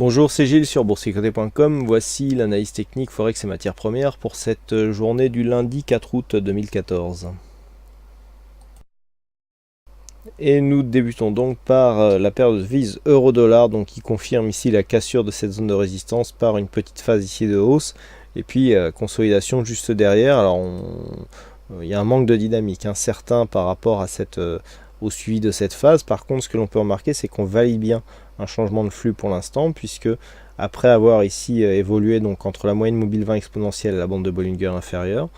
Bonjour, c'est Gilles sur boursicoté.com. Voici l'analyse technique Forex et matières premières pour cette journée du lundi 4 août 2014. Et nous débutons donc par la paire de devises euro-dollar, donc qui confirme ici la cassure de cette zone de résistance par une petite phase ici de hausse et puis consolidation juste derrière. Alors il y a un manque de dynamique certain par rapport à au suivi de cette phase. Par contre, ce que l'on peut remarquer, c'est qu'on valide bien un changement de flux pour l'instant, puisque après avoir ici évolué donc entre la moyenne mobile 20 exponentielle et la bande de Bollinger inférieure,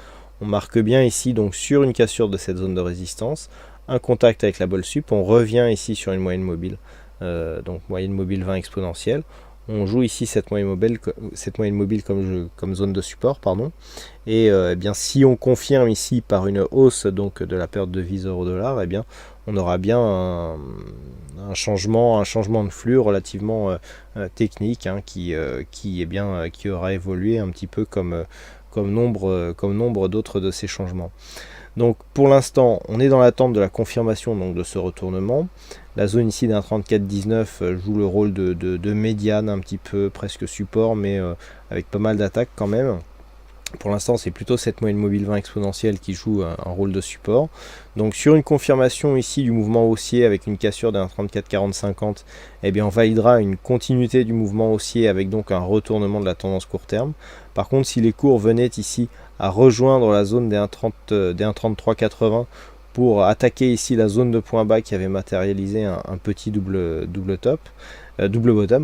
on marque bien ici donc sur une cassure de cette zone de résistance, un contact avec la bolle sup, on revient ici sur une moyenne mobile, donc moyenne mobile 20 exponentielle. On joue ici cette moyenne mobile comme zone de support, pardon. Et eh bien, si on confirme ici par une hausse donc de la paire de devises euro-dollar, eh bien, on aura bien un changement de flux relativement technique qui aura évolué un petit peu comme nombre d'autres de ces changements. Donc pour l'instant, on est dans l'attente de la confirmation donc, de ce retournement. La zone ici d'un 34,19 joue le rôle de médiane un petit peu, presque support, mais avec pas mal d'attaques quand même. Pour l'instant, c'est plutôt cette moyenne mobile 20 exponentielle qui joue un rôle de support. Donc sur une confirmation ici du mouvement haussier avec une cassure d'un 34,40-50, eh bien on validera une continuité du mouvement haussier avec donc un retournement de la tendance court terme. Par contre, si les cours venaient ici à rejoindre la zone des 1,3380 pour attaquer ici la zone de point bas qui avait matérialisé un petit double bottom,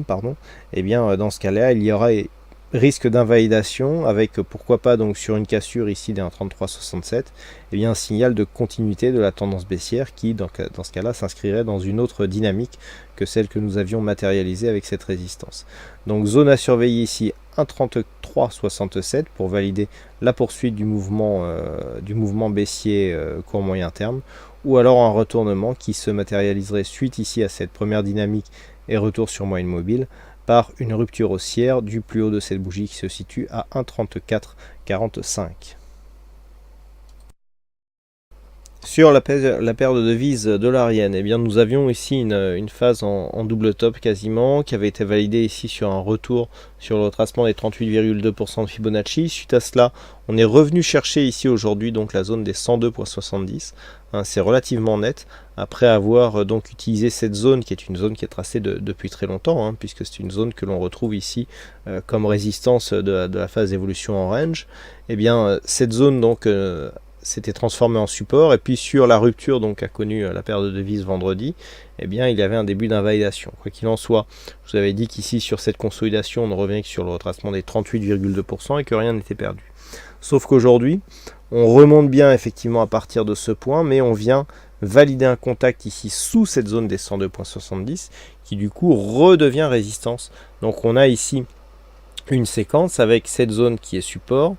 pardon, eh bien dans ce cas-là, il y aura risque d'invalidation avec pourquoi pas donc sur une cassure ici d'un 33,67, et bien un signal de continuité de la tendance baissière qui dans ce cas-là s'inscrirait dans une autre dynamique que celle que nous avions matérialisée avec cette résistance. Donc zone à surveiller ici 1,3367 pour valider la poursuite du mouvement baissier court moyen terme, ou alors un retournement qui se matérialiserait suite ici à cette première dynamique et retour sur moyenne mobile par une rupture haussière du plus haut de cette bougie qui se situe à 1,3445. Sur la paire de devises dollarienne, eh bien, nous avions ici une phase en double top quasiment, qui avait été validée ici sur un retour sur le retracement des 38,2% de Fibonacci. Suite à cela, on est revenu chercher ici aujourd'hui donc la zone des 102,70. C'est relativement net, après avoir donc utilisé cette zone qui est une zone qui est tracée depuis très longtemps, puisque c'est une zone que l'on retrouve ici comme résistance de la phase d'évolution en range. Eh bien, cette zone donc s'était transformé en support, et puis sur la rupture donc qu'a connue la paire de devises vendredi, eh bien il y avait un début d'invalidation. Quoi qu'il en soit, je vous avais dit qu'ici sur cette consolidation on ne revenait que sur le retracement des 38,2% et que rien n'était perdu. Sauf qu'aujourd'hui, on remonte bien effectivement à partir de ce point, mais on vient valider un contact ici sous cette zone des 102,70 qui du coup redevient résistance. Donc on a ici une séquence avec cette zone qui est support,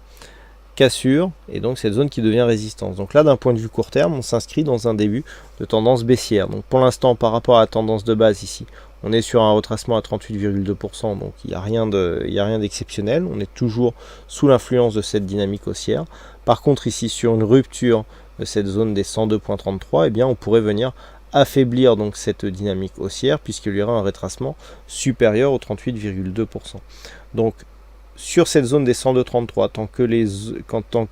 cassure, et donc cette zone qui devient résistance. Donc là, d'un point de vue court terme, on s'inscrit dans un début de tendance baissière. Donc pour l'instant, par rapport à la tendance de base ici, on est sur un retracement à 38,2%, donc il n'y a rien d'exceptionnel. On est toujours sous l'influence de cette dynamique haussière. Par contre, ici, sur une rupture de cette zone des 102,33, eh bien, on pourrait venir affaiblir donc cette dynamique haussière, puisqu'il y aura un retracement supérieur aux 38,2%. Donc sur cette zone des 102,33, tant que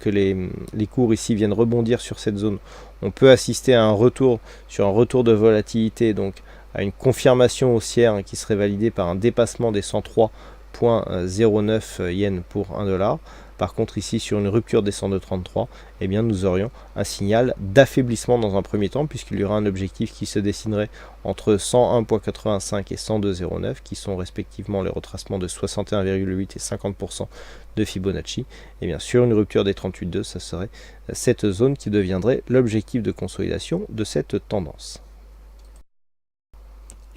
les cours ici viennent rebondir sur cette zone, on peut assister à un retour de volatilité, donc à une confirmation haussière qui serait validée par un dépassement des 103,09 yens pour 1 dollar. Par contre ici sur une rupture des 102,33, eh bien nous aurions un signal d'affaiblissement dans un premier temps, puisqu'il y aura un objectif qui se dessinerait entre 101,85 et 102,09 qui sont respectivement les retracements de 61,8 et 50% de Fibonacci. Et bien sur une rupture des 38,2, ça serait cette zone qui deviendrait l'objectif de consolidation de cette tendance.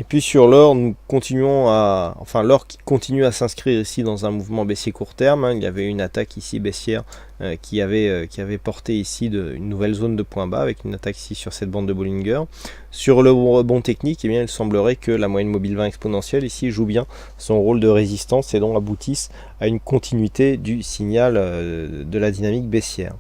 Et puis sur l'or, nous continuons l'or qui continue à s'inscrire ici dans un mouvement baissier court terme. Il y avait une attaque ici baissière qui avait porté ici une nouvelle zone de point bas avec une attaque ici sur cette bande de Bollinger. Sur le rebond technique, eh bien, il semblerait que la moyenne mobile 20 exponentielle ici joue bien son rôle de résistance et donc aboutisse à une continuité du signal de la dynamique baissière.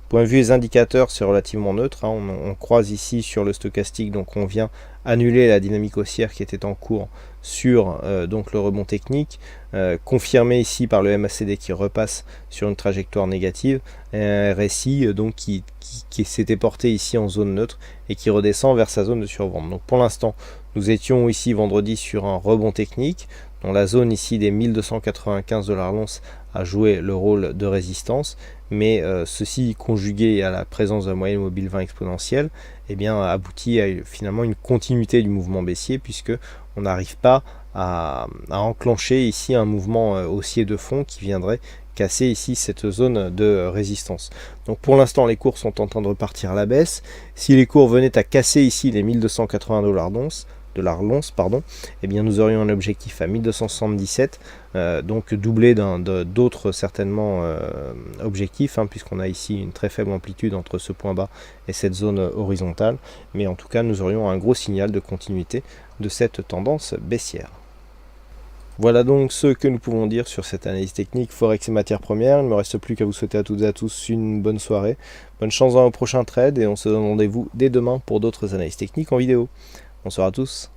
Point de vue des indicateurs, c'est relativement neutre, hein. On croise ici sur le stochastique, donc on vient annuler la dynamique haussière qui était en cours sur donc le rebond technique, confirmé ici par le MACD qui repasse sur une trajectoire négative, et un RSI donc qui s'était porté ici en zone neutre et qui redescend vers sa zone de survente. Donc pour l'instant, nous étions ici vendredi sur un rebond technique, dont la zone ici des 1295 $ l'once a joué le rôle de résistance, mais ceci conjugué à la présence de la moyenne mobile 20 exponentielle, eh bien, aboutit à finalement une continuité du mouvement baissier, puisque on n'arrive pas à enclencher ici un mouvement haussier de fond qui viendrait casser ici cette zone de résistance. Donc pour l'instant, les cours sont en train de repartir à la baisse. Si les cours venaient à casser ici les 1280 $, eh bien nous aurions un objectif à 1277, donc doublé d'autres certainement objectifs, hein, puisqu'on a ici une très faible amplitude entre ce point bas et cette zone horizontale, mais en tout cas nous aurions un gros signal de continuité de cette tendance baissière. Voilà donc ce que nous pouvons dire sur cette analyse technique Forex et matières premières. Il ne me reste plus qu'à vous souhaiter à toutes et à tous une bonne soirée, bonne chance dans vos prochains trades, et on se donne rendez-vous dès demain pour d'autres analyses techniques en vidéo. Bonsoir à tous.